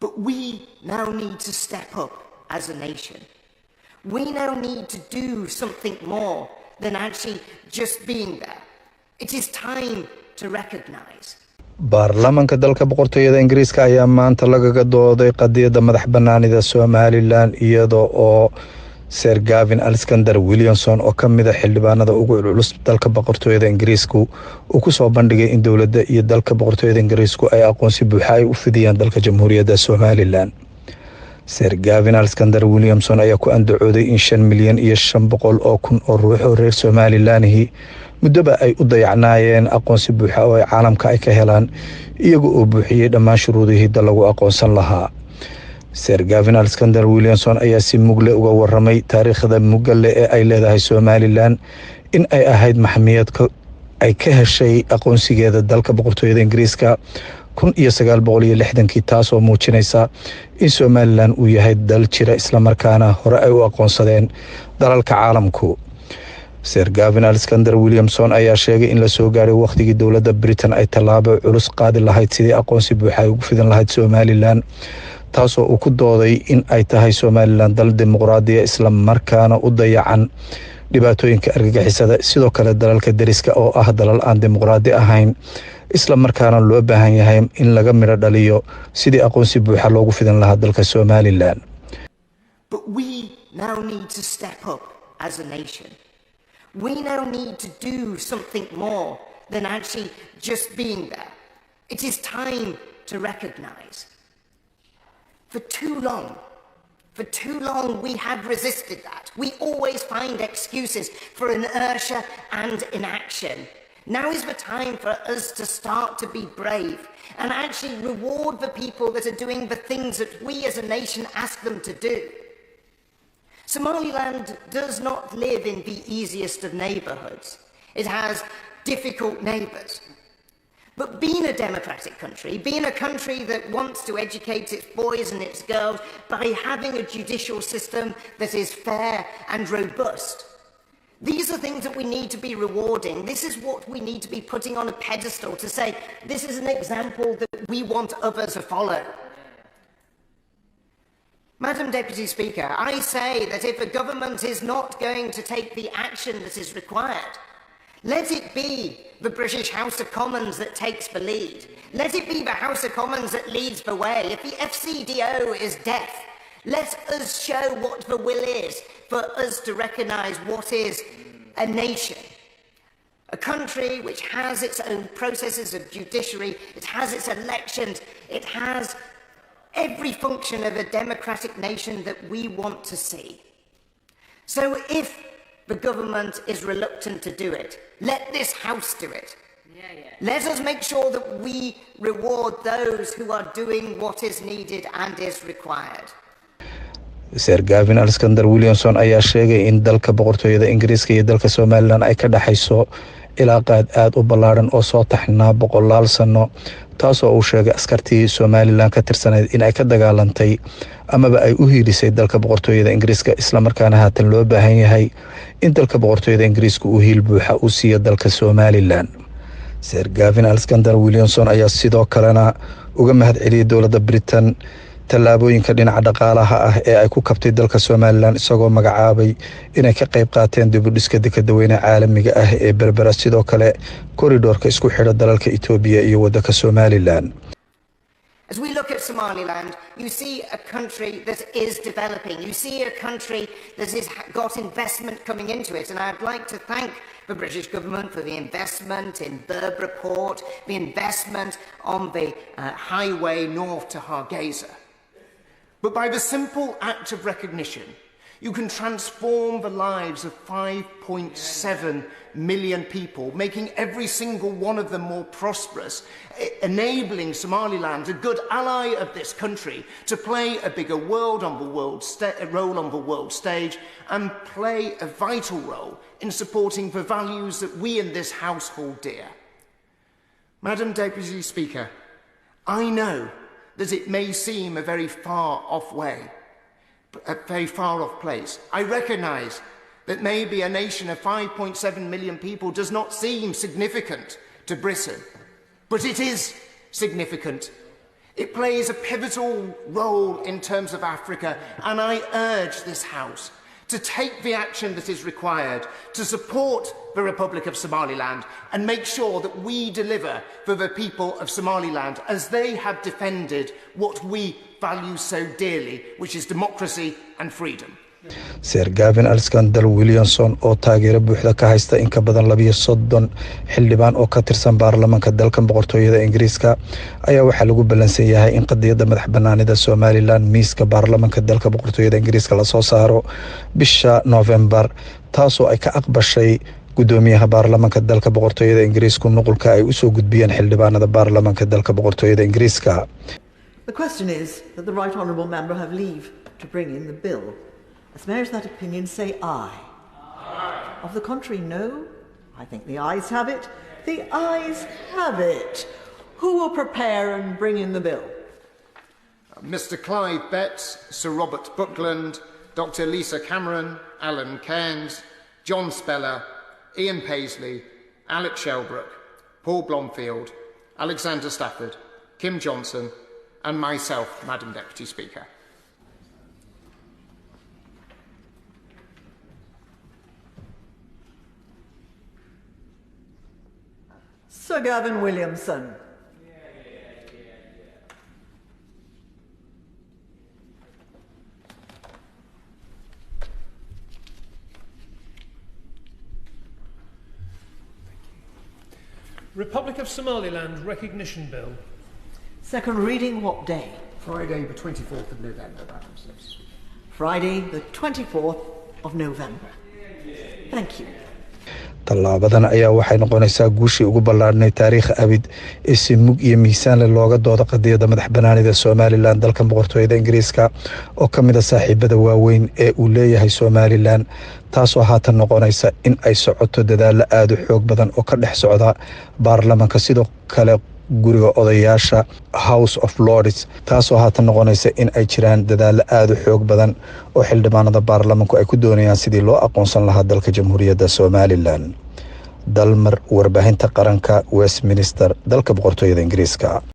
But we now need to step up as a nation. We now need to do something more than actually just being there. It is time to recognize. Barlamaanka dalka boqortoyada ingiriska ayaa maanta lagaga dooday qadiyadda madax bannaanida Somaliland iyadoo oo Sir Gavin Willamson oo ka mid ah xildhibaanada ugu culus dalka boqortoyada ingiriisku uu ku soo bandhigay in dawladda iyo dalka boqortoyada ingiriisku ay aqoonsi buuxa ay u fidiyaan dalka jamhuuriyadda Somaliland. Sir Gavin Willamson ayaa ku andacooday in 5 milyan iyo 500 oo kun oo ruux oo reer Somaliland muddoba ay u dayacnaayeen aqoonsi buuxa oo ay caalamka ay ka helaan iyaga oo buuxiyay dhammaan shuruudihii lagu aqoonsan lahaa. Sir Gavin Willamson ayaa si mugle uga warramay taariikhda mugalle ee ay leedahay Somaliland in ay ahayd maxmiyad ay ka heshay aqoonsigeeda dalka boqortooyada Ingiriiska 1960 taasoo muujinaysa in Somaliland uu yahay dal jira isla markaana hore ay u aqoonsadeen dalalka caalamku. Sir Gavin Willamson ayaa sheegay in la soo gaaray waqtigii dawladda Britain ay tallaabo culus qaadi lahayd sidii aqoonsi buuxa ugu fidan lahayd Somaliland, taasoo uu ku dooday in ay tahay Somaliland dal dimuqraadiya isla markaana u dayacan dhibaatooyinka argagixisada sidoo kale dalalka dariska oo ah dalal aan dimuqraadi ahayn isla markaana loo baahan yahay in laga miro dhaliyo sidii aqoonsi buuxa loogu fidan lahaa dalka Somaliland. But we now need to step up as a nation. We now need to do something more than actually just being there. It is time to recognize. For too long we have resisted that. We always find excuses for inertia and inaction. Now is the time for us to start to be brave and actually reward the people that are doing the things that we as a nation ask them to do. Somaliland does not live in the easiest of neighbourhoods. It has difficult neighbours. But being a democratic country, being a country that wants to educate its boys and its girls by having a judicial system that is fair and robust, these are things that we need to be rewarding. This is what we need to be putting on a pedestal to say, this is an example that we want others to follow. Madam Deputy Speaker, I say that if a government is not going to take the action that is required, let it be the British House of Commons that takes the lead. Let it be the House of Commons that leads the way. If the FCDO is deaf, let us show what the will is for us to recognise what is a nation. A country which has its own processes of judiciary, it has its elections, it has every function of a democratic nation that we want to see. So if the government is reluctant to do it, let this House do it. Let us make sure that we reward those who are doing what is needed and is required. Sir Gavin Willamson ayaa sheegay in dalka boqortooyada Ingiriiska iyo dalka Somaliland ay ka dhaxayso ilaaqaad aad u ballaaran oo soo taxnaa boqolaal sano, taasoo uu sheegay askartii Somaliland ka tirsaneyd in ay ka dagaalantay amaba ay u hiilisay dalka boqortooyada Ingiriiska isla markaana haatan loo baahan yahay in dalka boqortooyada Ingiriiska uu hiil buuxa u siiyo dalka Somaliland. Sir Gavin Willamson ayaa sidoo kalena uga mahadceliyay dawladda Britain tallaabooyinka dhinaca dhaqaalaha ah ee ay ku kabtay dalka Somaliland isagoo magacaabay inay ka qayb qaateen dib u dhiska dekedda weyne caalamiga ah ee berbera sidoo kale koridorka isku xidha dalalka Itoobiya iyo waddanka Somaliland. As we look at Somaliland, you see a country that is developing. You see a country that has got investment coming into it. And I'd like to thank the British government for the investment in Berbera Port, the investment on the highway north to Hargeisa. But by the simple act of recognition, you can transform the lives of 5.7 million people, making every single one of them more prosperous, enabling Somaliland, a good ally of this country, to play a bigger role on the world stage and play a vital role in supporting the values that we in this House hold dear. Madam Deputy Speaker, I know that it may seem a very far off place. I recognise that maybe a nation of 5.7 million people does not seem significant to Britain, but it is significant. It plays a pivotal role in terms of Africa, and I urge this House to take the action that is required to support the Republic of Somaliland and make sure that we deliver for the people of Somaliland as they have defended what we value so dearly, which is democracy and freedom. Sir Gavin Willamson oo taageero buuxda ka haysta in ka badan 230 xildhibaan oo ka tirsan baarlamaanka dalka boqortooyada Ingiriiska ayaa waxa lagu balansan yahay in qadiyada madaxbannaanida Somaliland miiska baarlamaanka dalka boqortooyada Ingiriiska la soo saaro bisha November taasoo ay ka aqbashay gudoomiyaha baarlamaanka dalka boqortooyada Ingiriiska nuqulka ay u soo gudbiyeen xildhibaanada baarlamaanka dalka boqortooyada Ingiriiska. The question is that the right honourable member have leave to bring in the bill. As mayors that opinion say aye. Aye. Of the contrary, no. I think the ayes have it. The ayes have it. Who will prepare and bring in the bill? Mr. Clive Betts, Sir Robert Buckland, Dr. Lisa Cameron, Alan Cairns, John Speller, Ian Paisley, Alex Shelbrooke, Paul Blomfield, Alexander Stafford, Kim Johnson, and myself, Madam Deputy Speaker. Sir Gavin Willamson. Republic of Somaliland Recognition Bill. Second reading what day? Friday, the 24th of November, Madam Speaker. Friday, the 24th of November. Thank you. tallaabadan ayaa waxay noqonaysaa guushii ugu ballaadhnay taariikh abid ee si mug iyo miisaan leh looga doodo qadiyada madaxbannaanida Somaliland dalka boqortooyada Ingiriiska oo ka mid ah saaxiibada waaweyn ee uu leeyahay Somaliland taasoo haatan noqonaysa in ay socoto dadaal aad u xoog badan oo ka dhex socda baarlamaanka sidoo kale guriga odayaasha House of Lords taasoo haatan noqonaysa in ay jiraan dadaal aad u xoog badan oo xildhibaanada baarlamaanku ay ku doonayaan sidii loo aqoonsan lahaa dalka Jamhuuriyadda Somaliland. Dalmar warbaahinta qaranka Westminster dalka boqortooyada Ingiriiska.